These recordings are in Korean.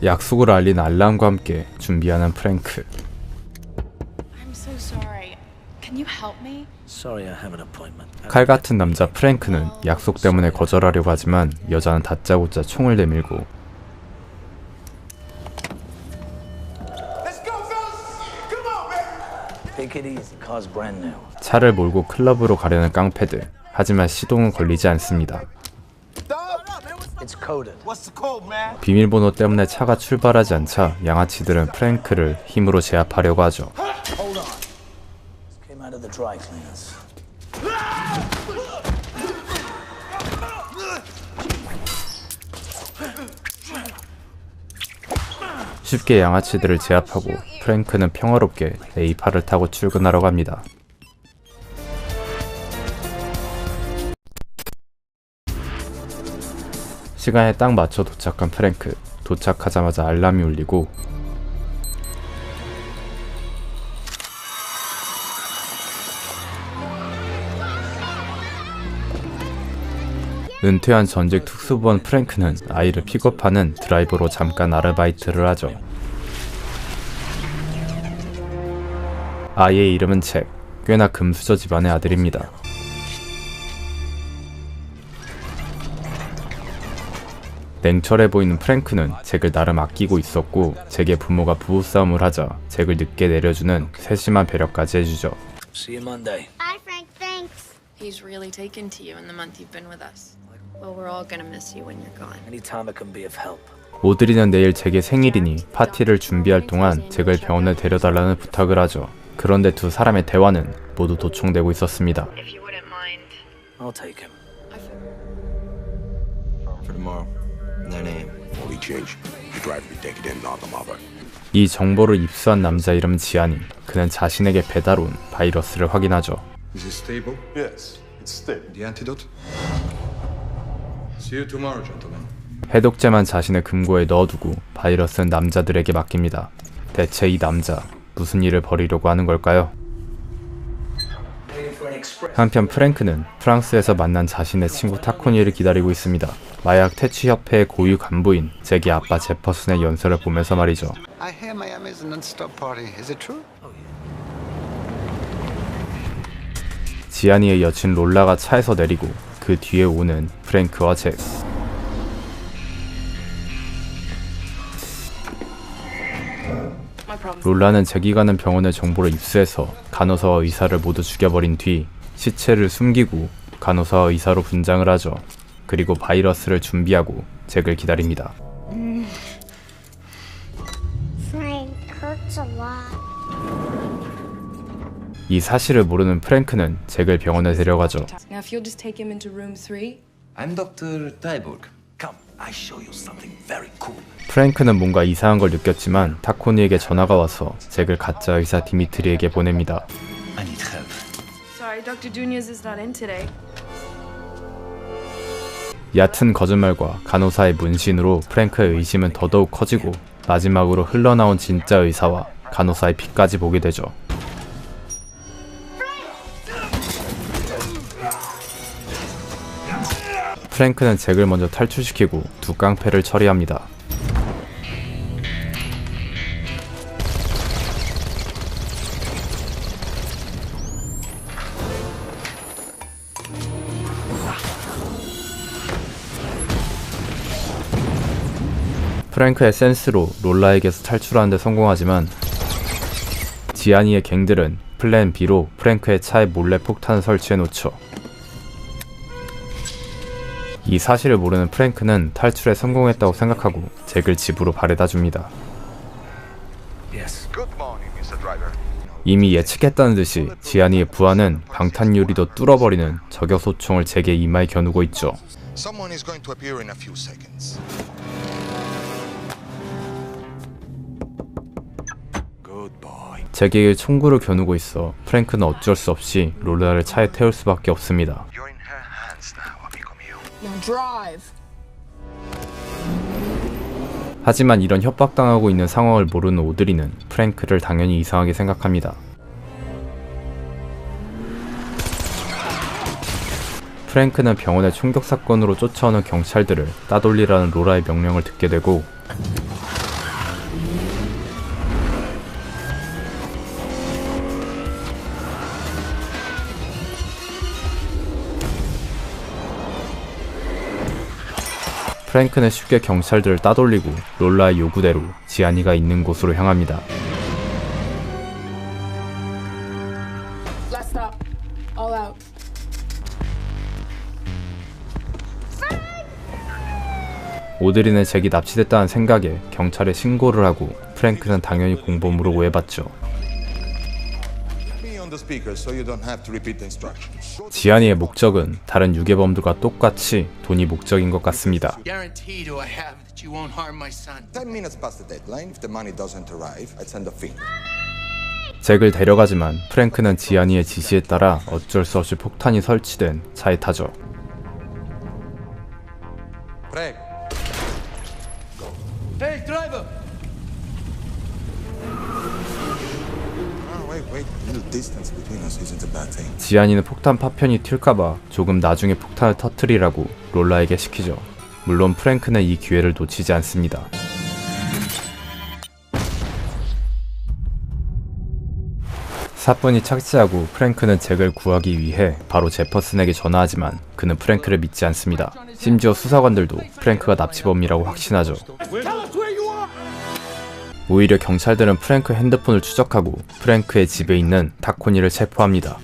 약속을 알린 알람과 함께 준비하는 프랭크. 칼 같은 남자 프랭크는 약속 때문에 거절하려고 하지만 여자는 다짜고짜 총을 내밀고 차를 몰고 클럽으로 가려는 깡패들. 하지만 시동은 걸리지 않습니다. 비밀번호 때문에 차가 출발하지 않자 양아치들은 프랭크를 힘으로 제압하려고 하죠. 쉽게 양아치들을 제압하고 프랭크는 평화롭게 A8을 타고 출근하러 갑니다. 시간에 딱 맞춰 도착한 프랭크. 도착하자마자 알람이 울리고 은퇴한 전직 특수부원 프랭크는 아이를 픽업하는 드라이버로 잠깐 아르바이트를 하죠. 아이의 이름은 잭. 꽤나 금수저 집안의 아들입니다. 냉철해 보이는 프랭크는 잭을 나름 아끼고 있었고 잭의 부모가 부부싸움을 하자 잭을 늦게 내려주는 세심한 배려까지 해주죠. See you Monday. Bye, Frank. Thanks. He's really taken to you in the month you've been with us. Well, we're all gonna miss you when you're gone. Anytime I can be of help. 오드리는 내일 잭의 생일이니 파티를 준비할 동안 잭을 병원에 데려달라는 부탁을 하죠. 그런데 두 사람의 대화는 모두 도청되고 있었습니다. If you wouldn't mind. I'll take him. For tomorrow. 9 a.m. Only change. The driver be taken in, not the mother. 이 정보를 입수한 남자 이름은 지안이. 그는 자신에게 배달 온 바이러스를 확인하죠. Is it stable? Yes, it's stable. The antidote? See you tomorrow, gentlemen. 해독제만 자신의 금고에 넣어두고 바이러스는 남자들에게 맡깁니다. 대체 이 남자 무슨 일을 벌이려고 하는 걸까요? 한편 프랭크는 프랑스에서 만난 자신의 친구 타코니를 기다리고 있습니다. 마약 퇴치협회의 고유 간부인 잭의 아빠 제퍼슨의 연설을 보면서 말이죠. 지안이의 여친 롤라가 차에서 내리고 그 뒤에 오는 프랭크와 잭. 롤라는 잭이 가는 병원의 정보를 입수해서 간호사와 의사를 모두 죽여버린 뒤 시체를 숨기고 간호사와 의사로 분장을 하죠. 그리고 바이러스를 준비하고 잭을 기다립니다. 이 사실을 모르는 프랭크는 잭을 병원에 데려가죠. I'm Dr. Tyborg. Come, I show you something very cool. 프랭크는 뭔가 이상한 걸 느꼈지만 타코니에게 전화가 와서 잭을 가짜 의사 디미트리에게 보냅니다. I need help. Sorry, Dr. Dunez is not in today. 얕은 거짓말과 간호사의 문신으로 프랭크의 의심은 더더욱 커지고 마지막으로 흘러나온 진짜 의사와 간호사의 피까지 보게 되죠. 프랭크는 잭을 먼저 탈출시키고 두 깡패를 처리합니다. 프랭크의 센스로 롤라에게서 탈출하는 데 성공하지만 지안이의 갱들은 플랜 B로 프랭크의 차에 몰래 폭탄을 설치해놓죠. 이 사실을 모르는 프랭크는 탈출에 성공했다고 생각하고 잭을 집으로 바래다줍니다. 이미 예측했다는 듯이 지안이의 부하는 방탄 유리도 뚫어버리는 저격소총을 잭의 이마에 겨누고 있죠. 잭에게 총구를 겨누고 있어 프랭크는 어쩔 수 없이 롤라를 차에 태울 수밖에 없습니다. 하지만 이런 협박당하고 있는 상황을 모르는 오드리는 프랭크를 당연히 이상하게 생각합니다. 프랭크는 병원의 총격 사건으로 쫓아오는 경찰들을 따돌리라는 롤라의 명령을 듣게 되고 프랭크는 쉽게 경찰들을 따돌리고 롤라의 요구대로 지안이가 있는 곳으로 향합니다. Last stop. All out. 오드리는 잭이 납치됐다는 생각에 경찰에 신고를 하고 프랭크는 당연히 공범으로 오해받죠. Me on the speaker so you don't have to repeat the instructions. 지안이의 목적은 다른 유괴범들과 똑같이 돈이 목적인 것 같습니다. Guarantee do I have that you won't harm my son? 10 minutes past the deadline. If the money doesn't arrive, I send a fee. 잭을 데려가지만 프랭크는 지안이의 지시에 따라 어쩔 수 없이 폭탄이 설치된 차에 타죠. Prego. Hey, driver! Oh, wait. A little distance between us isn't a bad thing. 지안이는 폭탄 파편이 튈까봐 조금 나중에 폭탄을 터뜨리라고 롤라에게 시키죠. 물론 프랭크는 이 기회를 놓치지 않습니다. 사건이 착지하고 프랭크는 잭을 구하기 위해 바로 제퍼슨에게 전화하지만 그는 프랭크를 믿지 않습니다. 심지어 수사관들도 프랭크가 납치범이라고 확신하죠. 오히려 경찰들은 프랭크 핸드폰을 추적하고 프랭크의 집에 있는 타코니를 체포합니다.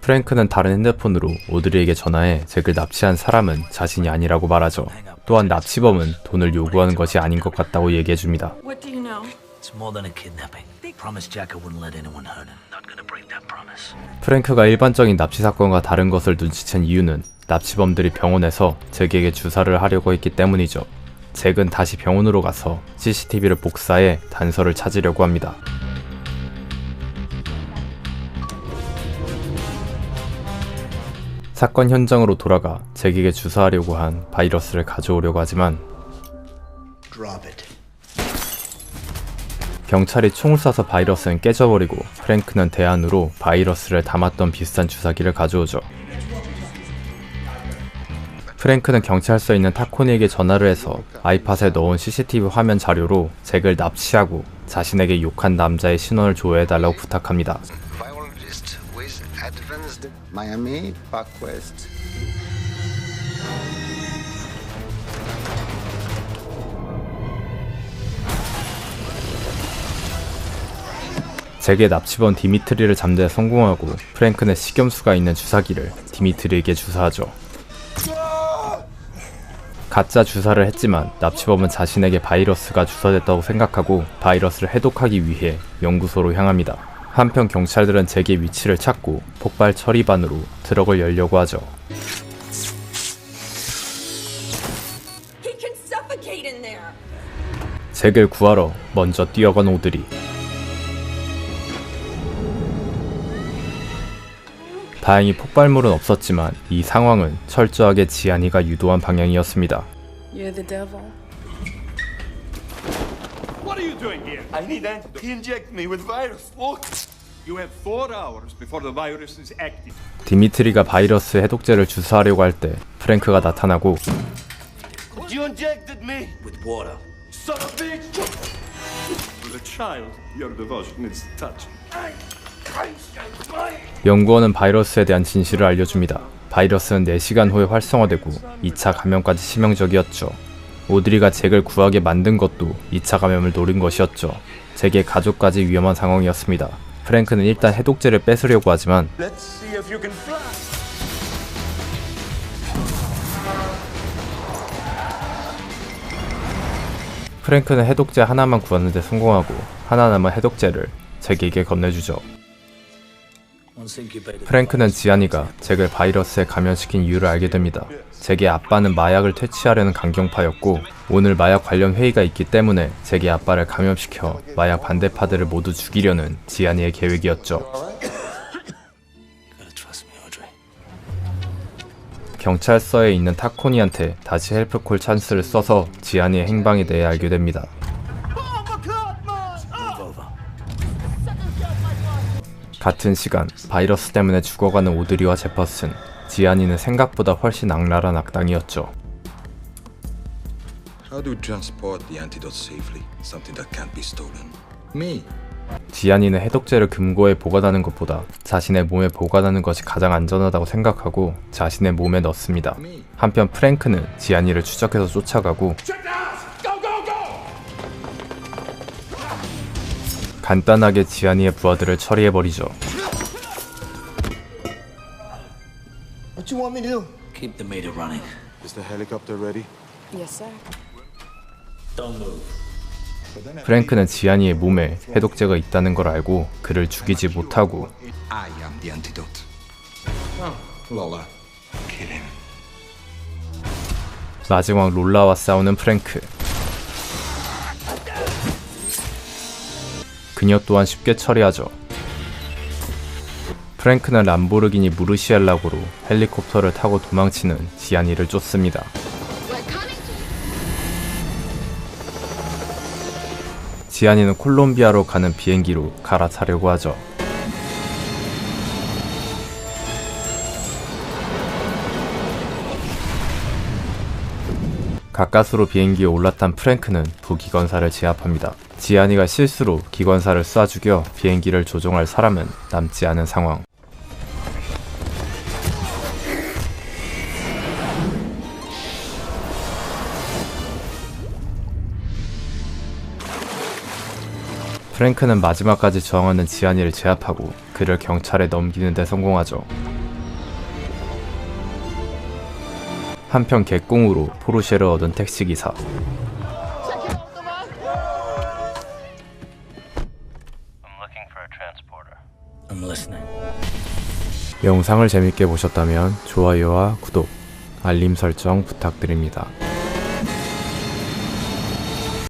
프랭크는 다른 핸드폰으로 오드리에게 전화해 잭을 납치한 사람은 자신이 아니라고 말하죠. 또한 납치범은 돈을 요구하는 것이 아닌 것 같다고 얘기해줍니다. What do you know? It's more than a kidnapping. Promised Jack I wouldn't let anyone hurt him. Not gonna break that promise. 프랭크가 일반적인 납치 사건과 다른 것을 눈치챈 이유는 납치범들이 병원에서 잭에게 주사를 하려고 했기 때문이죠. 잭은 다시 병원으로 가서 CCTV를 복사해 단서를 찾으려고 합니다. 사건 현장으로 돌아가 잭에게 주사하려고 한 바이러스를 가져오려고 하지만 Drop it. 경찰이 총을 쏴서 바이러스는 깨져버리고 프랭크는 대안으로 바이러스를 담았던 비슷한 주사기를 가져오죠. 프랭크는 경찰서에 있는 타코니에게 전화를 해서 아이팟에 넣은 CCTV 화면 자료로 잭을 납치하고 자신에게 욕한 남자의 신원을 조회해달라고 부탁합니다. Biologist with advanced Miami PacWest. 잭의 납치범 디미트리를 잠재 성공하고 프랭크는 식염수가 있는 주사기를 디미트리에게 주사하죠. 가짜 주사를 했지만 납치범은 자신에게 바이러스가 주사됐다고 생각하고 바이러스를 해독하기 위해 연구소로 향합니다. 한편 경찰들은 잭의 위치를 찾고 폭발 처리반으로 트럭을 열려고 하죠. He can suffocate in there. 잭을 구하러 먼저 뛰어간 오드리. 다행히 폭발물은 없었지만 이 상황은 철저하게 지안이가 유도한 방향이었습니다. You're the devil. What are you doing here? I need antidote. He injected me with virus. Look! You have 4 hours before the virus is active. 디미트리가 바이러스 해독제를 주사하려고 할 때 프랭크가 나타나고 You injected me with water. Son of a bitch! With a child, your devotion is touching. 연구원은 바이러스에 대한 진실을 알려줍니다. 바이러스는 4시간 후에 활성화되고 2차 감염까지 치명적이었죠. 오드리가 잭을 구하게 만든 것도 2차 감염을 노린 것이었죠. 잭의 가족까지 위험한 상황이었습니다. 프랭크는 일단 해독제를 뺏으려고 하지만 Let's see if you can fly. 프랭크는 해독제 하나만 구하는데 성공하고 하나 남은 해독제를 잭에게 건네주죠. Once incubated. 프랭크는 지안이가 잭을 바이러스에 감염시킨 이유를 알게 됩니다. 잭의 아빠는 마약을 퇴치하려는 강경파였고 오늘 마약 관련 회의가 있기 때문에 잭의 아빠를 감염시켜 마약 반대파들을 모두 죽이려는 지안이의 계획이었죠. Gotta trust me, Audrey. 경찰서에 있는 타코니한테 다시 헬프콜 찬스를 써서 지안이의 행방에 대해 알게 됩니다. 같은 시간 바이러스 때문에 죽어가는 오드리와 제퍼슨, 지안이는 생각보다 훨씬 악랄한 악당이었죠. How do you transport the antidote safely? Something that can't be stolen. Me. 지안이는 해독제를 금고에 보관하는 것보다 자신의 몸에 보관하는 것이 가장 안전하다고 생각하고 자신의 몸에 넣습니다. 한편 프랭크는 지안이를 추적해서 쫓아가고 간단하게 지안이의 부하들을 처리해버리죠. What you want me to do? Keep the meter running. Is the helicopter ready? Yes, sir. Don't move. 프랭크는 지안이의 몸에 해독제가 있다는 걸 알고 그를 죽이지 못하고 I am the antidote. Lola, kill him. 마지막 롤라와 싸우는 프랭크. 그녀 또한 쉽게 처리하죠. 프랭크는 람보르기니 무르시엘라고로 헬리콥터를 타고 도망치는 지안이를 쫓습니다. 지안이는 콜롬비아로 가는 비행기로 갈아타려고 하죠. 가까스로 비행기에 올라탄 프랭크는 부기관사를 제압합니다. 지안이가 실수로 기관사를 쏴 죽여 비행기를 조종할 사람은 남지 않은 상황. 프랭크는 마지막까지 저항하는 지안이를 제압하고 그를 경찰에 넘기는 데 성공하죠. 한편 객공으로 포르쉐를 얻은 택시기사. I'm listening. 영상을 재밌게 보셨다면 좋아요와 구독, 알림 설정 부탁드립니다.